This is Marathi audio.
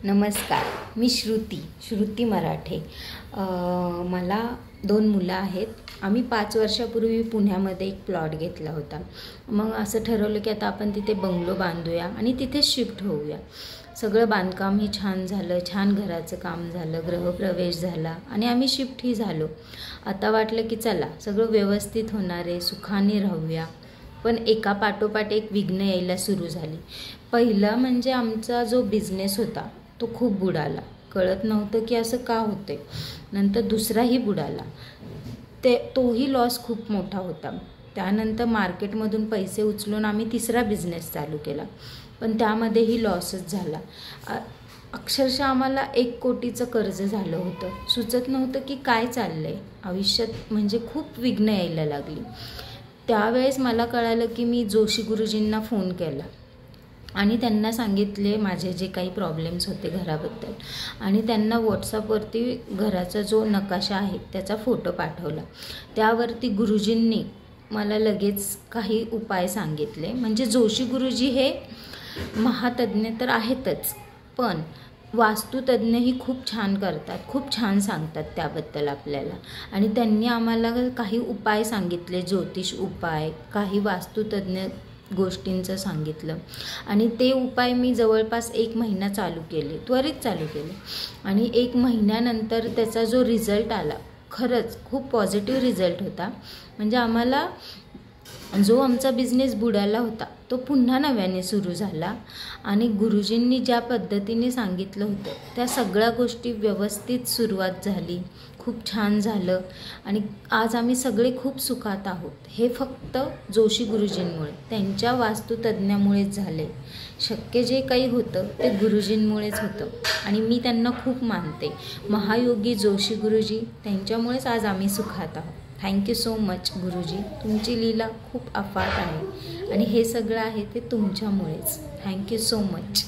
नमस्कार, मी श्रुती मराठे। मला 2 मुलं आहेत। आम्ही 5 वर्षापूर्वी पुण्यामध्ये एक प्लॉट घेतला होता। मग असं ठरवलं की आता आपण तिथे बंगलो बांधूया आणि तिथे शिफ्ट होऊया। सगळं बांधकामही छान झालं, छान घराचं काम झालं, गृहप्रवेश झाला आणि आम्ही शिफ्टही झालो। आता वाटलं की चला सगळं व्यवस्थित होणार आहे, सुखाने राहूया। पण एका पाठोपाठ एक विघ्न यायला सुरू झाली। पहिलं म्हणजे आमचा जो बिझनेस होता तो खूप बुडाला, कळत नव्हतं की असं का होते। नंतर दुसराही बुडाला, तोही लॉस खूप मोठा होता। त्यानंतर मार्केटमधून पैसे उचलून आम्ही तिसरा बिझनेस चालू केला, पण त्यामध्येही लॉसच झाला। अक्षरशः आम्हाला 1 कोटीचं कर्ज झालं होतं। सुचत नव्हतं की काय चाललंय आयुष्यात, म्हणजे खूप विघ्न यायला लागली। त्यावेळेस मला कळालं की मी जोशी गुरुजींना फोन केला आणि त्यांना सांगितले माझे जे काही प्रॉब्लेम्स होते घराबद्दल, आणि त्यांना व्हॉट्सअपवरती घराचा जो नकाशा आहे त्याचा फोटो पाठवला। त्यावरती गुरुजींनी मला लगेच काही उपाय सांगितले। म्हणजे जोशी गुरुजी हे महातज्ञ तर आहेतच, पण वास्तुतज्ञही खूप छान करतात, खूप छान सांगतात त्याबद्दल आपल्याला। आणि त्यांनी आम्हाला काही उपाय सांगितले, ज्योतिष उपाय, काही वास्तुतज्ञ गोष्टींचं सांगितलं, आणि ते उपाय मी जवळपास 1 महिना चालू केले, त्वरित चालू केले। आणि 1 महिन्यानंतर त्याचा जो रिझल्ट आला, खरंच खूप पॉझिटिव्ह रिझल्ट होता। म्हणजे आम्हाला जो आमचा बिझनेस बुडाला होता तो पुन्हा नव्याने सुरू झाला, आणि गुरुजींनी ज्या पद्धतीने सांगितलं होतं त्या सगळ्या गोष्टी व्यवस्थित सुरुवात झाली, खूप छान झालं, आणि आज आम्ही सगळे खूप सुखात आहोत। हे फक्त जोशी गुरुजींमुळे, त्यांच्या वास्तुतज्ञामुळेच झाले। शक्य जे काही होतं ते गुरुजींमुळेच होतं, आणि मी त्यांना खूप मानते। महायोगी जोशी गुरुजी, त्यांच्यामुळेच आज आम्ही सुखात आहोत। थँक्यू सो मच गुरुजी, तुमची लीला खूप अफाट आहे, आणि हे सगळं आहे ते तुमच्यामुळेच। Thank you so much.